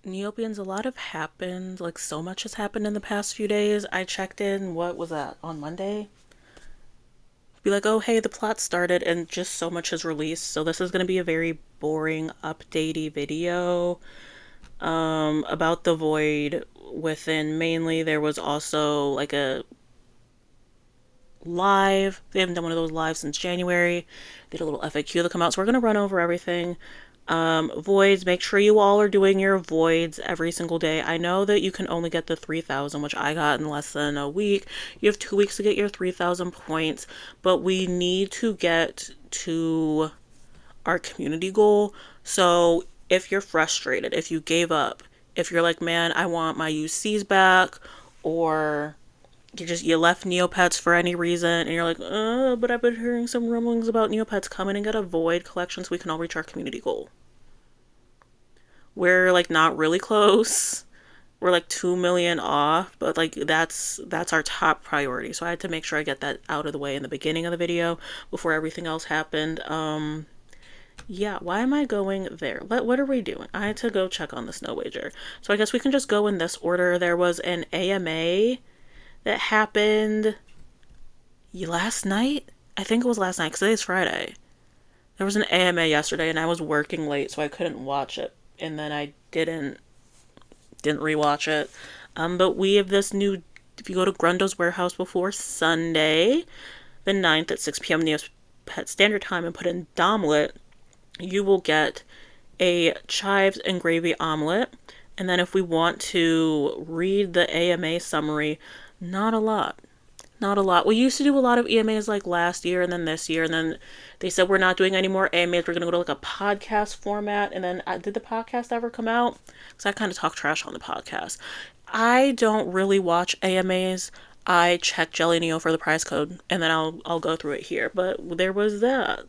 Neopians, a lot have happened. Like, so much has happened in the past few days. I checked in, what was that, on Monday? Be like, oh, hey, the plot started, and just so much has released. So, this is going to be a very boring, updatey video about the Void within. Mainly, there was also like a live. They haven't done one of those lives since January. They did a little FAQ to come out. So, we're going to run over everything. Voids, make sure you all are doing your voids every single day. I know that you can only get the 3,000, which I got in less than a week. You have 2 weeks to get your 3,000 points, but we need to get to our community goal. So if you're frustrated, if you gave up, if you're like, man, I want my UCs back, or you left Neopets for any reason, and you're like, but I've been hearing some rumblings about Neopets coming and get a void collection so we can all reach our community goal. We're like not really close. We're like 2 million off, but like that's our top priority. So I had to make sure I get that out of the way in the beginning of the video before everything else happened. Yeah, why am I going there? What are we doing? I had to go check on the snow wager. So I guess we can just go in this order. There was an AMA that happened last night. I think it was last night because today's Friday. There was an AMA yesterday and I was working late so I couldn't watch it. And then I didn't rewatch it. But we have this new. If you go to Grundle's warehouse before Sunday, the 9th at 6 p.m. Neopet Standard Time, and put in Domlet, you will get a chives and gravy omelet. And then if we want to read the AMA summary, not a lot. Not a lot. We used to do a lot of EMAs like last year and then this year, and then they said we're not doing any more AMAs. We're going to go to like a podcast format. And then did the podcast ever come out? Because I kind of talk trash on the podcast. I don't really watch AMAs. I check jellyneo for the prize code, and then I'll go through it here. But there was that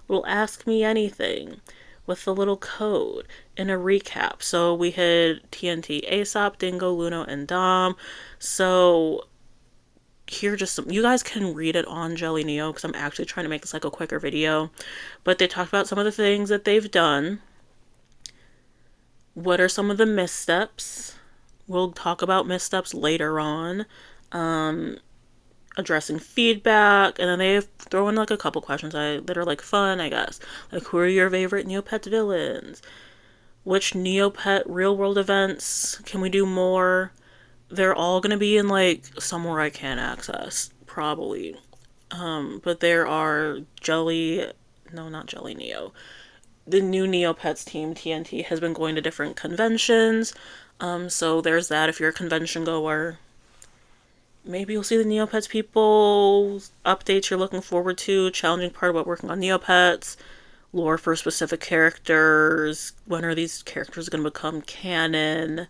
little ask me anything with the little code and a recap. So we had TNT, Aesop, Dingo, Luno, and Dom. So here just some, you guys can read it on jellyneo because I'm actually trying to make this like a quicker video, but they talked about some of the things that they've done. What are some of the missteps? We'll talk about missteps later on. um Addressing feedback, and then they throw in like a couple questions that are like fun, I guess, like who are your favorite Neopets villains, which Neopet real world events can we do more. They're all gonna be in like somewhere I can't access, probably. But there are no, not jellyneo. The new Neopets team, TNT, has been going to different conventions. So there's that. If you're a convention goer, maybe you'll see the Neopets people updates you're looking forward to. Challenging part about working on Neopets. Lore for specific characters. When are these characters going to become canon?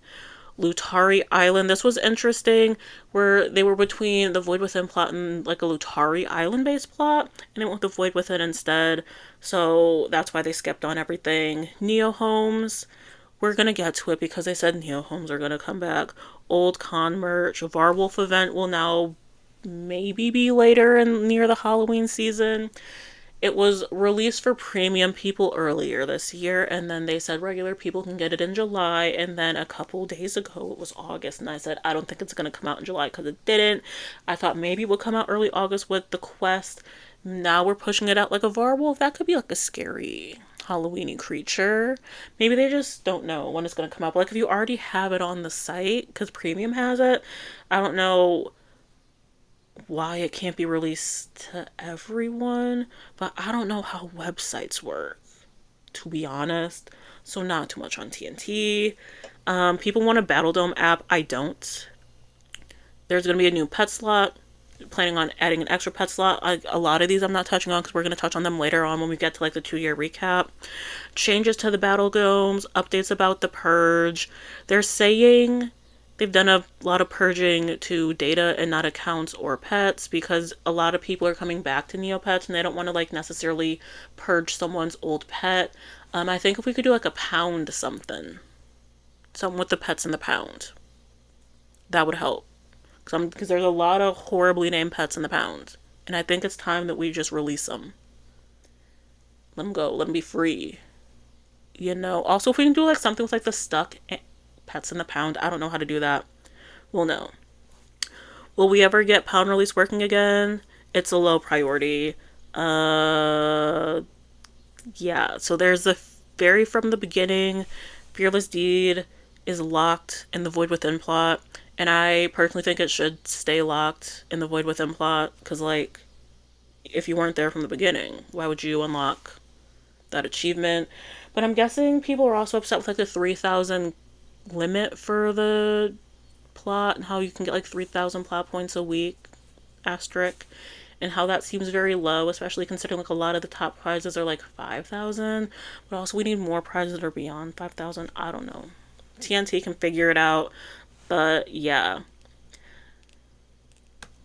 Lutari Island. This was interesting, where they were between the Void Within plot and like a Lutari Island based plot, and it went with the Void Within instead. So that's why they skipped on everything. Neo Homes. We're gonna get to it because they said Neo Homes are gonna come back. Old con merch. Varwolf event will now maybe be later and near the Halloween season. It was released for premium people earlier this year, and then they said regular people can get it in July, and then a couple days ago it was August, and I said I don't think it's going to come out in July because it didn't. I thought maybe it would come out early August with the quest. Now we're pushing it out like a Varwolf. That could be like a scary Halloweeny creature. Maybe they just don't know when it's going to come out. But like if you already have it on the site, because premium has it, I don't know why it can't be released to everyone, but I don't know how websites work, to be honest. So not too much on TNT. People want a Battle Dome app. I don't. There's gonna be a new pet slot. Planning on adding an extra pet slot. A lot of these I'm not touching on because we're going to touch on them later on when we get to like the 2 year recap. Changes to the battle domes, updates about the purge. They're saying they've done a lot of purging to data and not accounts or pets because a lot of people are coming back to Neopets and they don't want to like necessarily purge someone's old pet. I think if we could do like a pound something with the pets in the pound, that would help. Because there's a lot of horribly named pets in the pound. And I think it's time that we just release them. Let them go. Let them be free. Also, if we can do like something with like the stuck pets in the pound. I don't know how to do that. We'll know. Will we ever get pound release working again? It's a low priority. Uh, yeah. So there's the very from the beginning, Fearless Deed is locked in the Void Within plot, and I personally think it should stay locked in the Void Within plot because, like, if you weren't there from the beginning, why would you unlock that achievement? But I'm guessing people are also upset with like the 3,000 limit for the plot and how you can get like 3,000 plot points a week, asterisk, and how that seems very low, especially considering like a lot of the top prizes are like 5,000. But also, we need more prizes that are beyond 5,000. I don't know. TNT can figure it out, but yeah.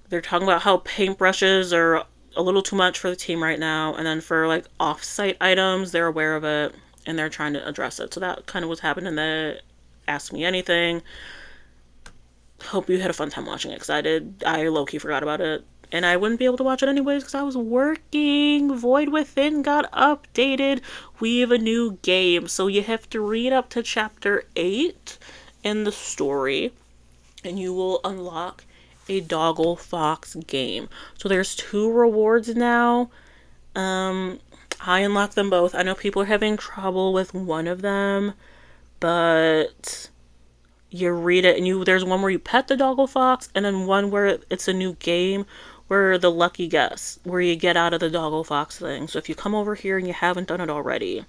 They're talking about how paintbrushes are a little too much for the team right now, and then for like off-site items, they're aware of it and they're trying to address it. So that kind of was happening in the Ask Me Anything. Hope you had a fun time watching it because I did. I low-key forgot about it. And I wouldn't be able to watch it anyways because I was working. Void Within got updated. We have a new game. So you have to read up to chapter 8 in the story. And you will unlock a Doggle Fox game. So there's 2 rewards now. I unlocked them both. I know people are having trouble with one of them. But you read it and there's one where you pet the Doggle Fox, and then one where it's a new game where the lucky guess, where you get out of the Doggle Fox thing. So if you come over here and you haven't done it already,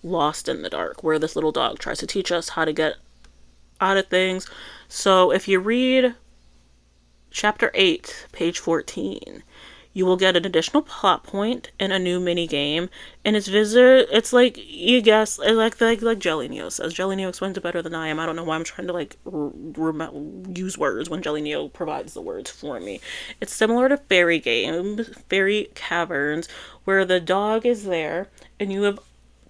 Lost in the Dark, where this little dog tries to teach us how to get out of things. So if you read chapter 8, page 14, you will get an additional plot point and a new mini game. And it's like you guess, like jellyneo says. Jellyneo explains it better than I am. I don't know why I'm trying to like use words when jellyneo provides the words for me. It's similar to fairy games, fairy caverns, where the dog is there and you have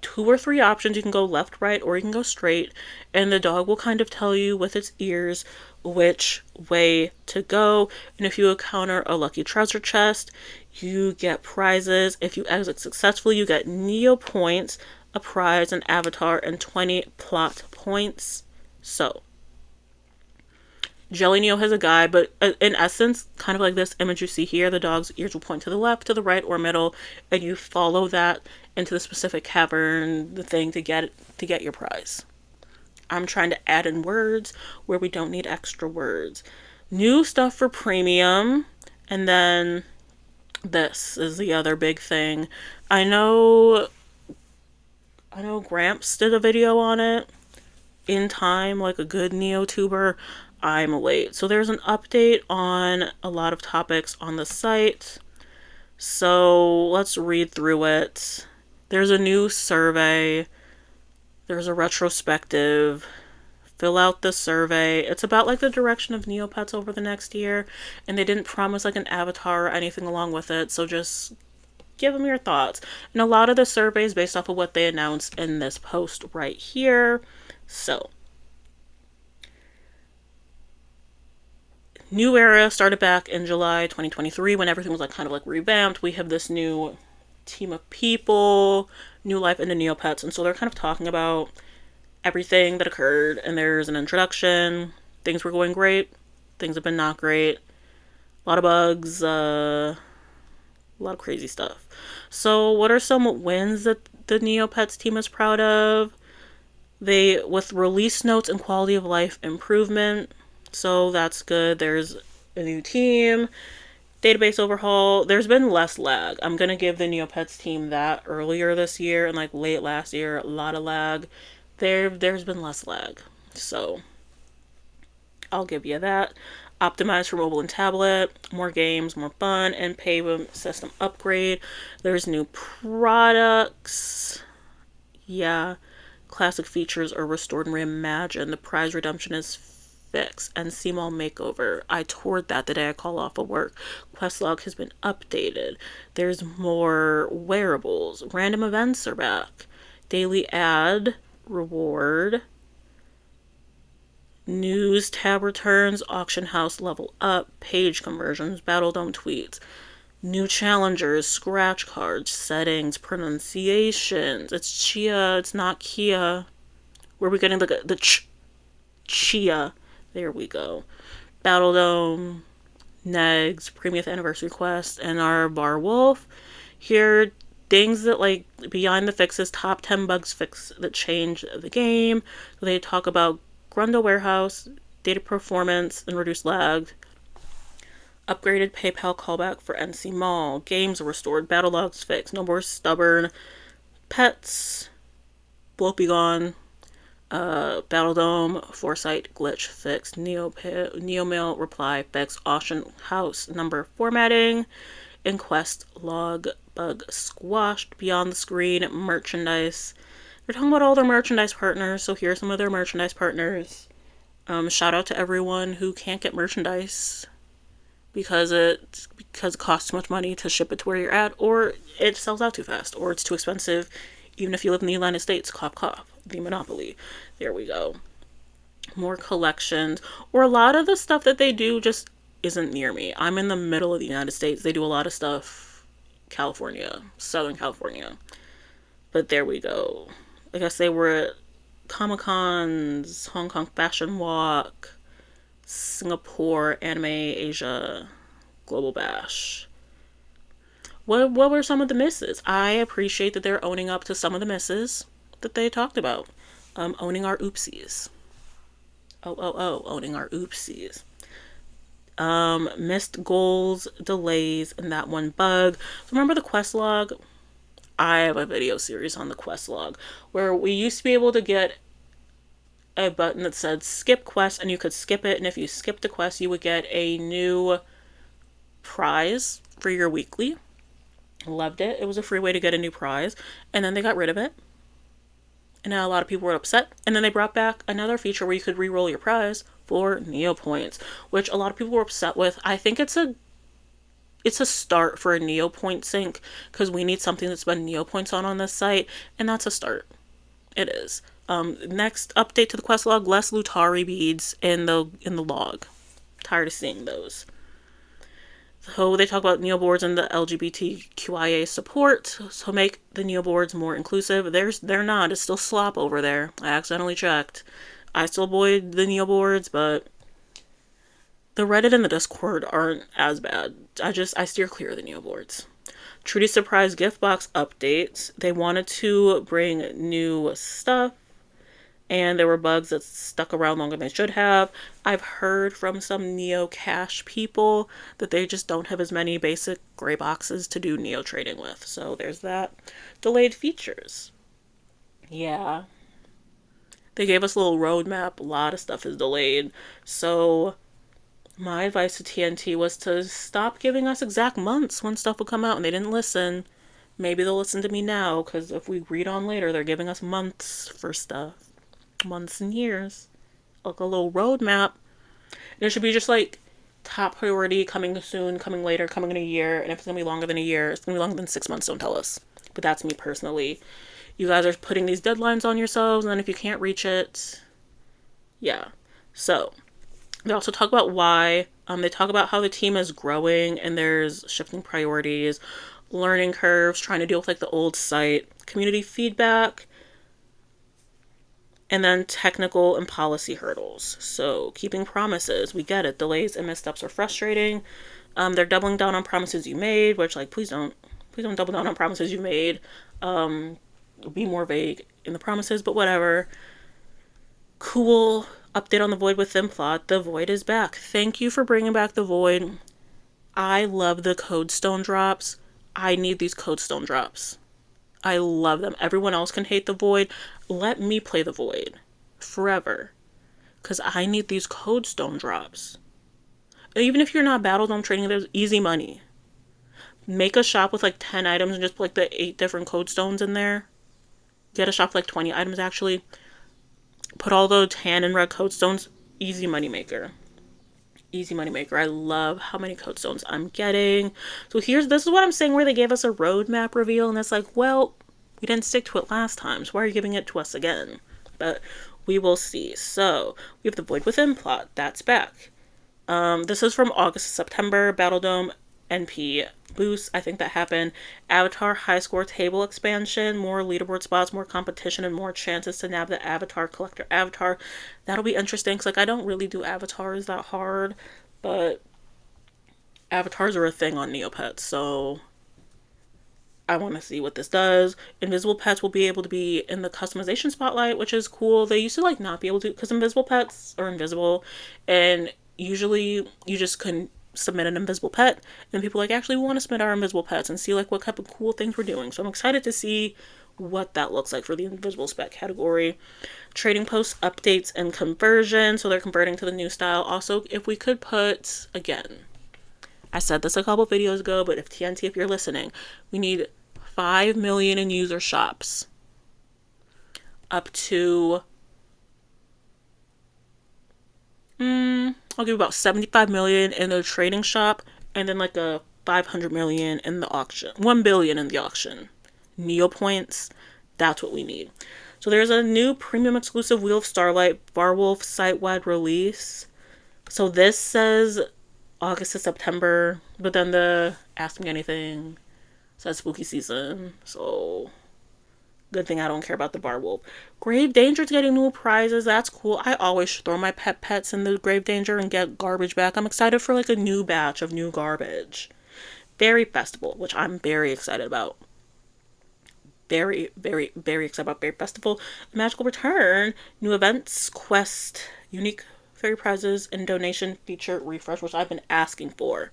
2 or 3 options. You can go left, right, or you can go straight, and the dog will kind of tell you with its ears which way to go. And if you encounter a lucky treasure chest, you get prizes. If you exit successfully, you get Neopets, a prize, an avatar, and 20 plot points. So jellyneo has a guide, but in essence, kind of like this image you see here, the dog's ears will point to the left, to the right, or middle, and you follow that into the specific cavern, the thing to get your prize. I'm trying to add in words where we don't need extra words. New stuff for premium, and then this is the other big thing. I know Gramps did a video on it in time, like a good Neotuber. I'm late. So there's an update on a lot of topics on the site. So let's read through it. There's a new survey. There's a retrospective. Fill out the survey. It's about like the direction of Neopets over the next year, and they didn't promise like an avatar or anything along with it, so just give them your thoughts. And a lot of the survey is based off of what they announced in this post right here. So new era started back in July 2023 when everything was like kind of like revamped. We have this new team of people, new life in the Neopets, and so they're kind of talking about everything that occurred, and there's an introduction. Things were going great, things have been not great, a lot of bugs, a lot of crazy stuff. So what are some wins that the Neopets team is proud of? They, with release notes and quality of life improvement, so that's good. There's a new team, database overhaul. There's been less lag. I'm gonna give the Neopets team that. Earlier this year and like late last year, a lot of lag. There's been less lag, so I'll give you that. Optimized for mobile and tablet, more games, more fun, and payment system upgrade. There's new products. Yeah, classic features are restored and reimagined. The prize redemption is fixed, and CMall makeover. I toured that the day I call off of work. Quest log has been updated. There's more wearables. Random events are back. Daily ad reward. News tab returns. Auction house level up. Page conversions. Battle Dome tweets. New challengers. Scratch cards. Settings. Pronunciations. It's Chia. It's not Kia. Where are we getting the ch Chia. There we go. Battle Dome, Negs, Premium Anniversary Quest, and our Bar Wolf. Here, things that like behind the fixes, top 10 bugs fix that change the game. So they talk about Grundle Warehouse, data performance, and reduced lag. Upgraded PayPal callback for NC Mall. Games restored. Battle logs fixed. No more stubborn. Pets. Bloat be gone. Battle Dome, Foresight, glitch, fixed, Neomail, reply, fixed, auction house, number formatting, and quest log, bug squashed, beyond the screen, merchandise. They're talking about all their merchandise partners, so here's some of their merchandise partners. Shout out to everyone who can't get merchandise because it costs too much money to ship it to where you're at, or it sells out too fast, or it's too expensive, even if you live in the United States. Cough, cough. The Monopoly. There we go. More collections. Or a lot of the stuff that they do just isn't near me. I'm in the middle of the United States. They do a lot of stuff California, Southern California. But there we go. I guess they were at Comic-Cons, Hong Kong Fashion Walk, Singapore, Anime Asia, Global Bash. What were some of the misses? I appreciate that they're owning up to some of the misses that they talked about. Owning our oopsies. Owning our oopsies. Missed goals, delays, and that one bug. So remember the quest log? I have a video series on the quest log where we used to be able to get a button that said skip quest, and you could skip it, and if you skipped a quest, you would get a new prize for your weekly. Loved it. It was a free way to get a new prize, and then they got rid of it. And now a lot of people were upset. And then they brought back another feature where you could re-roll your prize for Neopoints, which a lot of people were upset with. I think it's a start for a Neopoint sync, because we need something to spend Neopoints on this site, and that's a start. It is. Next update to the quest log: less Lutari beads in the log. Tired of seeing those. So they talk about neoboards and the LGBTQIA support. So make the neoboards more inclusive. They're not. It's still slop over there. I accidentally checked. I still avoid the neoboards, but the Reddit and the Discord aren't as bad. I steer clear of the neoboards. Trudy Surprise gift box updates. They wanted to bring new stuff, and there were bugs that stuck around longer than they should have. I've heard from some Neo Cash people that they just don't have as many basic gray boxes to do Neo trading with. So there's that. Delayed features. Yeah. They gave us a little roadmap. A lot of stuff is delayed. So my advice to TNT was to stop giving us exact months when stuff would come out, and they didn't listen. Maybe they'll listen to me now, because if we read on later, they're giving us months for stuff. Months and years. Like a little roadmap. And it should be just like top priority, coming soon, coming later, coming in a year. And if it's going to be longer than a year, it's going to be longer than 6 months, don't tell us. But that's me personally. You guys are putting these deadlines on yourselves, and then if you can't reach it, yeah. So they also talk about why. They talk about how the team is growing and there's shifting priorities, learning curves, trying to deal with like the old site, community feedback, and then technical and policy hurdles. So keeping promises, we get it. Delays and missteps are frustrating. They're doubling down on promises you made, which like please don't double down on promises you made. Be more vague in the promises, but whatever. Cool update on the Void within plot. The Void is back. Thank you for bringing back the Void. I love the Codestone drops. I need these Codestone drops. I love them. Everyone else can hate the Void. Let me play the Void forever, because I need these Codestone drops. Even if you're not Battle Dome trading, there's easy money. Make a shop with like 10 items and just put like the 8 different Codestones in there. Get a shop with like 20 items actually. Put all the tan and red Codestones. Easy money maker. Easy money maker. I love how many Codestones I'm getting. So this is what I'm saying, where they gave us a roadmap reveal, and it's like, well, we didn't stick to it last time, so why are you giving it to us again? But we will see. So we have the Void Within plot. That's back. This is from August to September. Battle Dome NP boost. I think that happened. Avatar high score table expansion, more leaderboard spots, more competition, and more chances to nab the avatar collector avatar. That'll be interesting because like I don't really do avatars that hard, but avatars are a thing on Neopets, so I want to see what this does. Invisible pets will be able to be in the customization spotlight, which is cool. They used to like not be able to because invisible pets are invisible, and usually you just couldn't submit an invisible pet, and people like actually we want to submit our invisible pets and see like what type of cool things we're doing. So I'm excited to see what that looks like for the invisible spec category. Trading post updates and conversion, so they're converting to the new style. Also, if we could put again, I said this a couple videos ago, but if TNT, if you're listening, we need 5 million in user shops. Up to, I'll give about 75 million in the trading shop, and then like a 500 million in the auction. 1 billion in the auction. Neopoints, that's what we need. So there's a new premium exclusive Wheel of Starlight Barwolf site-wide release. So this says August to September, but then the Ask Me Anything says spooky season, so good thing I don't care about the bar wolf. Grave Danger's getting new prizes, that's cool. I always throw my pets in the Grave Danger and get garbage back. I'm excited for like a new batch of new garbage. Berry Festival, which I'm very excited about. Very, very, very excited about Berry Festival. Magical Return, new events, quest, unique fairy prizes, and donation feature refresh, which I've been asking for.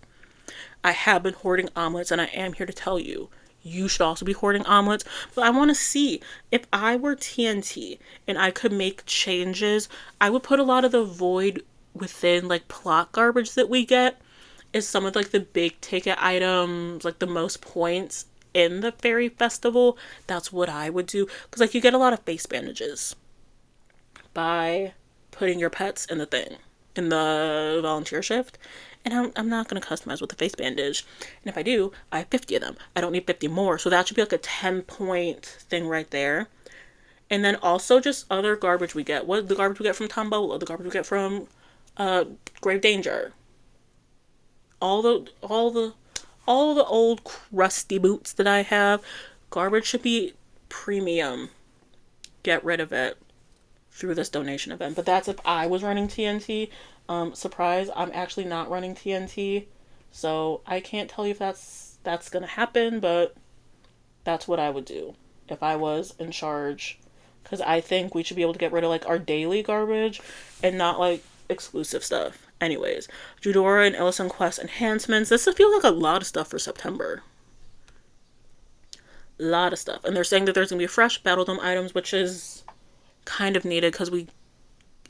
I have been hoarding omelets, and I am here to tell you, you should also be hoarding omelets. But I want to see, if I were TNT and I could make changes, I would put a lot of the void within like plot garbage that we get is some of like the big ticket items, like the most points in the fairy festival. That's what I would do, because like you get a lot of face bandages by putting your pets in the thing, in the volunteer shift. And I'm not going to customize with the face bandage. And if I do, I have 50 of them. I don't need 50 more. So that should be like a 10-point thing right there. And then also just other garbage we get. What the garbage we get from Tombola, the garbage we get from Grave Danger. All the old crusty boots that I have. Garbage should be premium. Get rid of it through this donation event. But that's if I was running TNT. Surprise, I'm actually not running TNT, so I can't tell you if that's gonna happen, but that's what I would do if I was in charge, because I think we should be able to get rid of like our daily garbage and not like exclusive stuff. Anyways, Judora and Ellison Quest enhancements. This feels like a lot of stuff for September. A lot of stuff, and they're saying that there's gonna be fresh Battle Dome items, which is kind of needed because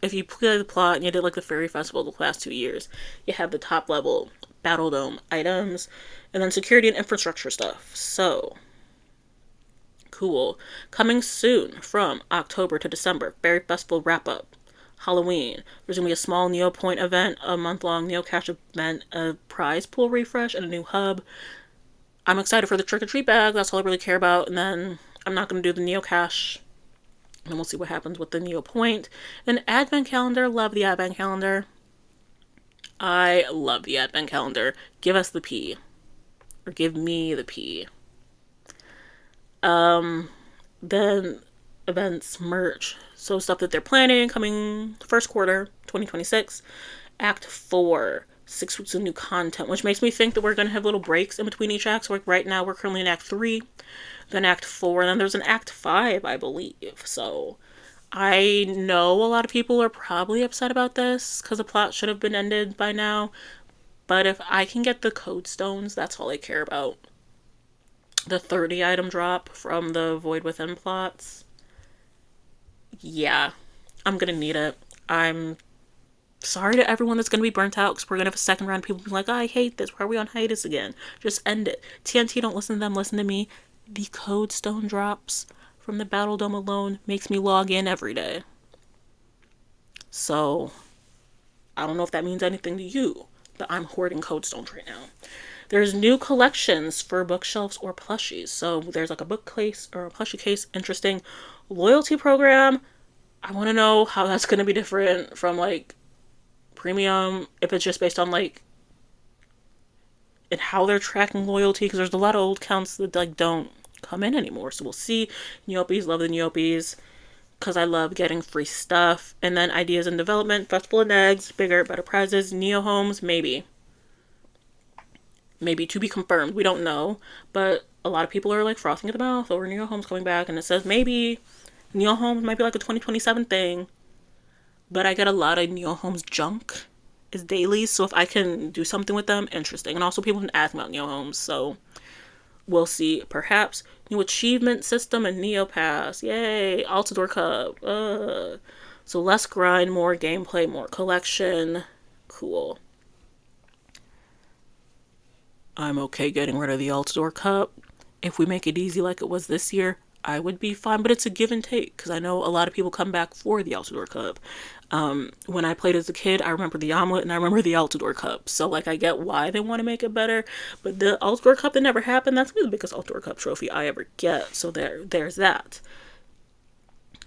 if you play the plot and you did like the Fairy Festival the last 2 years, you have the top level Battle Dome items and then security and infrastructure stuff. So cool. Coming soon from October to December, Fairy Festival wrap up. Halloween. There's gonna be a small Neopoint event, a month-long Neocash event, a prize pool refresh, and a new hub. I'm excited for the trick-or-treat bag. That's all I really care about. And then I'm not gonna do the Neocash. And we'll see what happens with the Neopoint. Then Advent Calendar. Love the Advent Calendar. I love the Advent Calendar. Give us the P. Or give me the P. Then events, merch. So stuff that they're planning coming first quarter 2026. Act 4. 6 weeks of new content, which makes me think that we're going to have little breaks in between each act. So like right now we're currently in Act 3. Then Act 4, and then there's an Act 5, I believe. So I know a lot of people are probably upset about this because the plot should have been ended by now. But if I can get the code stones, that's all I care about. The 30 item drop from the Void Within plots. Yeah, I'm gonna need it. I'm sorry to everyone that's gonna be burnt out because we're gonna have a second round of people being like, oh, I hate this. Why are we on hiatus again? Just end it. TNT, don't listen to them, listen to me. The code stone drops from the Battle Dome alone makes me log in every day. So, I don't know if that means anything to you, but I'm hoarding code stones right now. There's new collections for bookshelves or plushies. So, there's like a bookcase or a plushie case. Interesting. Loyalty program. I want to know how that's going to be different from like premium, if it's just based on like and how they're tracking loyalty, because there's a lot of old accounts that like don't come in anymore. So we'll see. Neopets, love the Neopets, because I love getting free stuff. And then ideas in development, festival and eggs, bigger, better prizes, Neo homes, maybe. Maybe to be confirmed. We don't know. But a lot of people are like frothing at the mouth over Neo homes coming back, and it says maybe Neo homes might be like a 2027 thing. But I get a lot of Neo homes junk is daily, so if I can do something with them, interesting. And also people can ask me about Neo homes, so we'll see. Perhaps new achievement system and Neopets. Yay! Altador Cup. So less grind, more gameplay, more collection. Cool. I'm okay getting rid of the Altador Cup. If we make it easy like it was this year, I would be fine, but it's a give and take, because I know a lot of people come back for the Altador Cup. When I played as a kid, I remember the omelet and I remember the Altador Cup. So, like, I get why they want to make it better, but the Altador Cup that never happened, that's the biggest Altador Cup trophy I ever get. So there's that.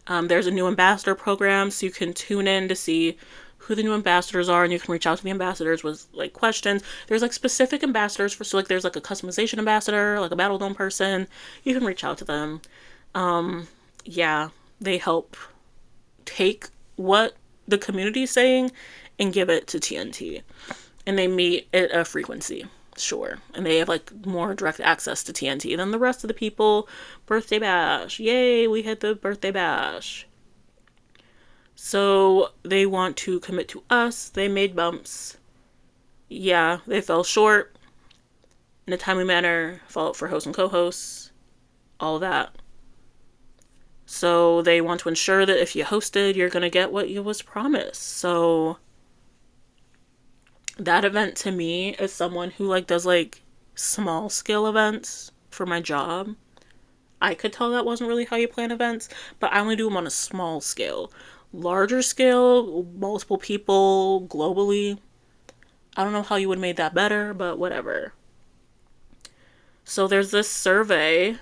There's a new ambassador program, so you can tune in to see who the new ambassadors are, and you can reach out to the ambassadors with like questions. There's like specific ambassadors for, so like there's like a customization ambassador, like a Battle Dome person. You can reach out to them. Yeah, they help take what the community is saying and give it to TNT, and they meet at a frequency. Sure. And they have like more direct access to TNT than the rest of the people. Birthday bash. Yay, we hit the birthday bash. So they want to commit to us. They made bumps. Yeah, they fell short in a timely manner. Fault for hosts and co-hosts. All that. So they want to ensure that if you hosted, you're going to get what you was promised. So that event to me is someone who like does like small scale events for my job. I could tell that wasn't really how you plan events, but I only do them on a small scale. Larger scale, multiple people globally, I don't know how you would have made that better, but whatever. So there's this survey.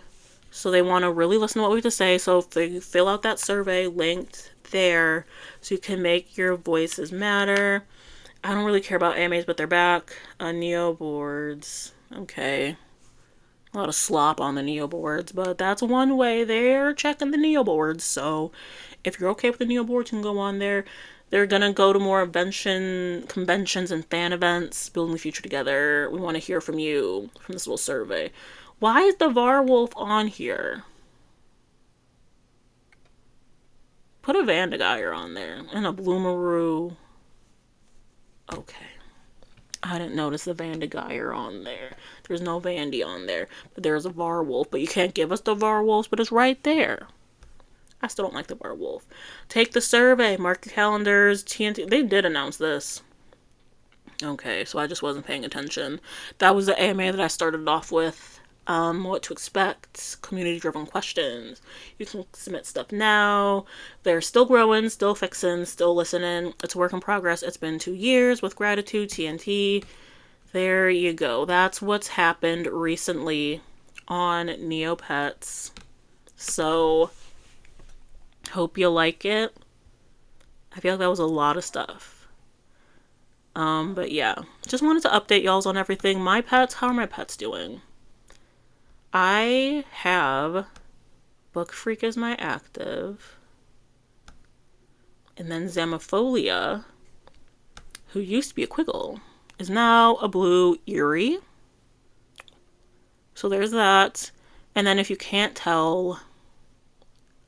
So they want to really listen to what we have to say. So if they fill out that survey linked there, so you can make your voices matter. I don't really care about AMAs, but they're back. Neo boards. Okay. A lot of slop on the Neo boards, but that's one way they're checking the Neo boards. So if you're okay with the Neo boards, you can go on there. They're going to go to more conventions and fan events, building the future together. We want to hear from you from this little survey. Why is the Varwolf on here? Put a Vandegire on there and a Bloomaroo. Okay. I didn't notice the Vandegire on there. There's no Vandy on there. But there's a Varwolf. But you can't give us the Varwolves, but it's right there. I still don't like the Varwolf. Take the survey. Mark your calendars. TNT. They did announce this. Okay, so I just wasn't paying attention. That was the AMA that I started off with. What to expect, community-driven questions. You can submit stuff now. They're still growing, still fixing, still listening. It's a work in progress. It's been 2 years with gratitude, TNT. There you go. That's what's happened recently on Neopets. So, hope you like it. I feel like that was a lot of stuff. But yeah, just wanted to update y'all on everything. My pets, how are my pets doing? I have Book Freak as my active. And then Zamophilia, who used to be a Quiggle, is now a blue Eerie. So there's that. And then if you can't tell,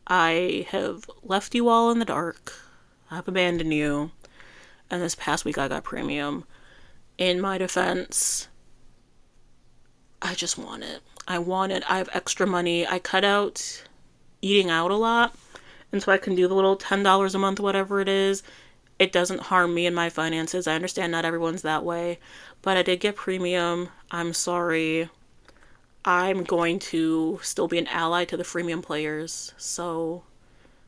I have left you all in the dark. I've abandoned you. And this past week I got premium. In my defense, I just want it. I have extra money. I cut out eating out a lot. And so I can do the little $10 a month, whatever it is. It doesn't harm me and my finances. I understand not everyone's that way. But I did get premium. I'm sorry. I'm going to still be an ally to the freemium players. So,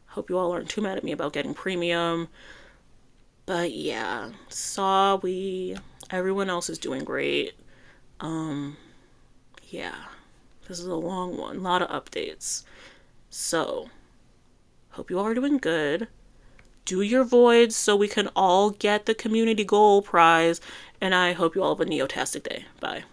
hope you all aren't too mad at me about getting premium. But yeah, everyone else is doing great. Yeah, this is a long one, a lot of updates. So, hope you all are doing good. Do your voids so we can all get the community goal prize, and I hope you all have a neotastic day. Bye.